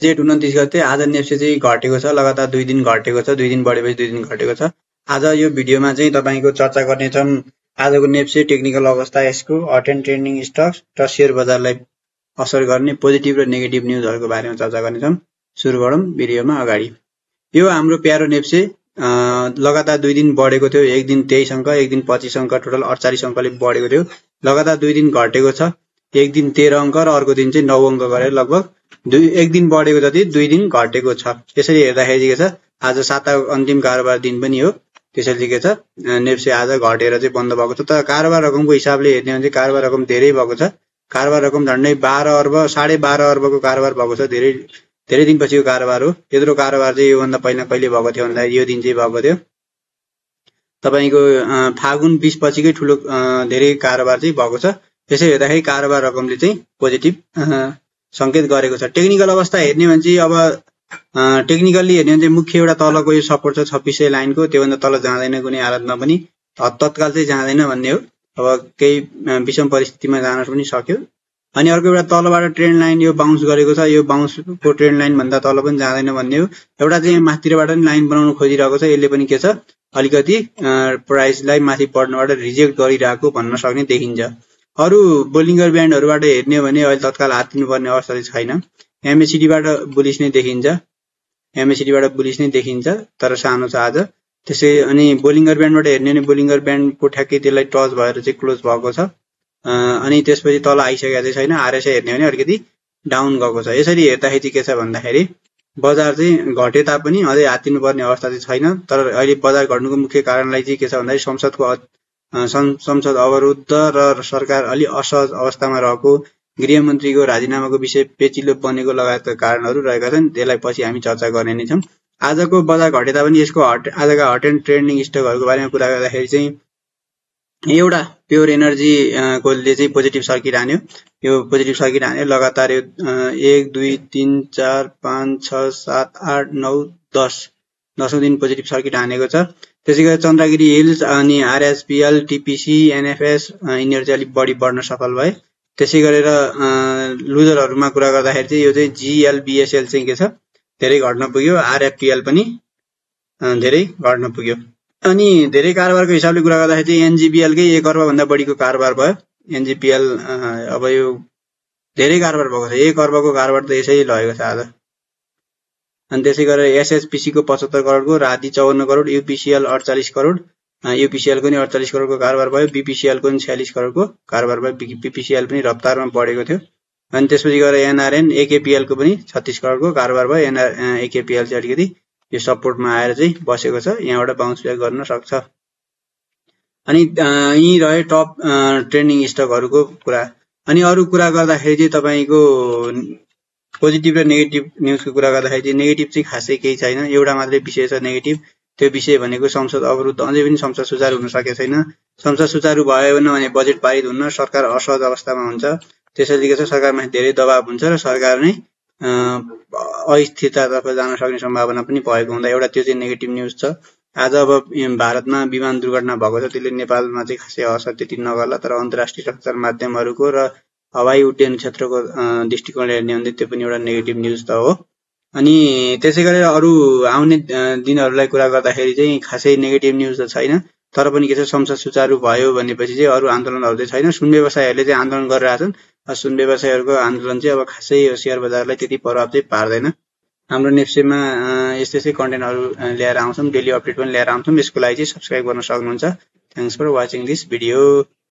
जेठ 29 गते आज नेप्से चाहिँ घटेको छ, लगातार 2 दिन घटेको छ, 2 दिन बढेपछि 2 दिन घटेको छ। आज यो भिडियोमा चाहिँ तपाईको चर्चा गर्नेछौँ आजको नेप्से टेक्निकल अवस्था, यसको हट एन्ड ट्रेन्डिङ स्टक्स र शेयर बजारलाई असर गर्ने पोजिटिभ र नेगेटिभ न्युजहरूको बारेमा चर्चा गर्नेछौँ। सुरु गरौँ भिडियोमा अगाडि। यो हाम्रो प्यारो नेप्से लगातार 2 दिन बढेको थियो, एक दिन 23 अङ्क, एक दिन 25 अङ्क, टोटल 48 अङ्कले बढेको थियो। लगातार 2 दिन घटेको छ, एक दिन 13 अङ्क र अर्को दिन चाहिँ 9 अङ्क गरेर लगभग एक दिन बढेको जति 2 दिन घटेको छ। यसरी हेर्दाखेरि के छ, आज साताको अन्तिम कारोबार दिन पनि हो, त्यसैले के छ नेप्से आज घटेर चाहिँ बन्द भएको छ। तर कारोबार रकमको हिसाबले हेर्ने हो भने कारोबार रकम धेरै भएको छ। कारोबार रकम झन्डै 12 अर्ब 12.5 अर्बको कारोबार भएको छ। धेरै दिनपछिको कारोबार हो। यत्रो कारोबार चाहिँ योभन्दा पहिला कहिले भएको थियो भन्दा यो दिन चाहिँ भएको थियो तपाईको फागुन 20 पछिकै ठुलो धेरै कारोबार चाहिँ भएको छ। त्यसै हेर्दाखेरि कारोबार रकमले चाहिँ पोजिटिभ संकेत गरेको छ। टेक्निकल अवस्था हेर्ने भने चाहिँ अब टेक्निकली हेर्ने भने चाहिँ मुख्य एउटा तलको यो सपोर्ट छ 2600 लाइनको, त्योभन्दा तल जाँदैन कुनै हालतमा पनि, तत्काल चाहिँ जाँदैन भन्ने हो। अब केही विषम परिस्थितिमा जान पनि सक्यो। अनि अर्को एउटा तलबाट ट्रेन्ड लाइन यो बाउन्स गरेको छ, यो बाउन्सको ट्रेन्ड लाइन भन्दा तल पनि जाँदैन भन्ने हो। एउटा चाहिँ माथिबाट पनि लाइन बनाउन खोजिरहेको छ, यसले पनि के छ अलिकति प्राइसलाई माथि बढ्नबाट रिजेक्ट गरिरहेको भन्न सक्ने देखिन्छ। अरु बोलिङ्गर ब्यान्डहरुबाट हेर्ने हो भने अहिले तत्काल हात दिनुपर्ने अवस्था चाहिँ छैन। एमएसिडीबाट बुलिश नै देखिन्छ, तर सानो छ आज। त्यसै अनि बोलिङ्गर ब्यान्डबाट हेर्ने भने बोलिङ्गर ब्यान्डको ठ्याक्कै त्यसलाई टच भएर चाहिँ क्लोज भएको छ। अनि त्यसपछि तल आइसकेको चाहिँ छैन। आरएसआई हेर्ने भने अलिकति डाउन गएको छ। यसरी हेर्दाखेरि चाहिँ के छ भन्दाखेरि बजार चाहिँ घटे तापनि अझै हात दिनुपर्ने अवस्था चाहिँ छैन। तर अहिले बजार घट्नुको मुख्य कारणलाई चाहिँ के छ भन्दाखेरि संसद अवरुद्ध र सरकार अलि असहज अवस्थामा रहेको, गृहमन्त्रीको राजीनामाको विषय पेचिलो बनेको लगायतका कारणहरू रहेका छन्। त्यसलाई पछि हामी चर्चा गर्ने नै छौँ। आजको बजार घटे तापनि यसको आजका हट एन्ड ट्रेन्डिङ स्टकहरूको बारेमा कुरा गर्दाखेरि चाहिँ एउटा प्योर एनर्जी कोले चाहिँ पोजिटिभ सर्किट हान्यो। यो पोजिटिभ सर्किट हान्यो लगातार यो 1 2 3 4 5 6 7 8 9 10 10औं दिन पोजिटिभ सर्किट हानेको छ। त्यसैगरी चन्द्रगिरी हिल्स अनि आरएसपीएल, टीपीसी, एनएफएस यिनीहरू चाहिँ अलिक बढी बढ्न सफल भए। त्यसै गरेर लुजरहरुमा कुरा गर्दाखेरि चाहिँ यो चाहिँ जीएलबीएसएल चाहिँ के छ धेरै घट्न पुग्यो, आरएफपीएल पनि धेरै घट्न पुग्यो। अनि धेरै कारोबारको हिसाबले कुरा गर्दाखेरि चाहिँ एनजीपीएल कै 1 अर्ब भन्दा बढीको कारोबार भयो। एनजीपीएल अब यो धेरै कारोबार भएको छ, 1 अर्बको कारोबार त यसै लगेको छ आज। अनि त्यसै गरेर एसएचपीसी को 75 करोडको, राति 54 करोड, यूपीसीएल 48 करोड, यूपीसीएल को नि 48 करोडको कारोबार भयो। बीपीसीएल को नि 46 करोडको कारोबार भयो। बीपीसीएल पनि रफ्तारमा बढेको थियो। अनि त्यसपछि गएर एनआरएन, एकेपीएल को पनि 36 करोडको कारोबार भयो। एकेपीएल चाहिँ अलिकति यो सपोर्टमा आएर चाहिँ बसेको छ, यहाँबाट बाउन्स ब्याक गर्न सक्छ। अनि यही रहे टप ट्रेन्डिङ स्टकहरुको कुरा। अनि अरु कुरा गर्दाखेरि चाहिँ तपाईको पोजिटिभ र नेगेटिभ न्युजको कुरा गर्दाखेरि चाहिँ नेगेटिभ चाहिँ खासै केही छैन। एउटा मात्रै विषय छ नेगेटिभ, त्यो विषय भनेको संसद अवरुद्ध। अझै पनि संसद सुचारु हुन सकेको छैन। संसद सुचारु भयो भने बजेट पारित हुन्न, सरकार असहज अवस्थामा हुन्छ। त्यसैले के छ सरकारमा धेरै दबाव हुन्छ र सरकार नै अस्थिरतातर्फ जान सक्ने सम्भावना पनि भएको हुँदा एउटा त्यो चाहिँ नेगेटिभ न्युज छ। आज अब भारतमा विमान दुर्घटना भएको छ, त्यसले नेपालमा चाहिँ खासै असर त्यति नगर्ला, तर अन्तर्राष्ट्रिय सञ्चार माध्यमहरुको र हवाई उड्डयन क्षेत्रको दृष्टिकोणले हेर्ने हो भने त्यो पनि एउटा नेगेटिभ न्युज त हो। अनि त्यसै गरेर अरु आउने दिनहरुलाई कुरा गर्दाखेरि चाहिँ खासै नेगेटिभ न्युज त छैन। तर पनि के छ संसद सुचारु भयो भनेपछि चाहिँ अरु आन्दोलनहरु चाहिँ छैन। सुन व्यवसायीहरुले चाहिँ आन्दोलन गरिरहेछन्। सुन व्यवसायीहरुको आन्दोलन चाहिँ अब खासै शेयर बजारलाई त्यति प्रभाव चाहिँ पार्दैन। हाम्रो नेप्सेमा यस्तै कन्टेन्टहरु ल्याएर आउँछौं, डेली अपडेट पनि ल्याएर आउँछौं। यसको लागि चाहिँ सब्स्क्राइब गर्न सक्नुहुन्छ। Thanks for watching this video.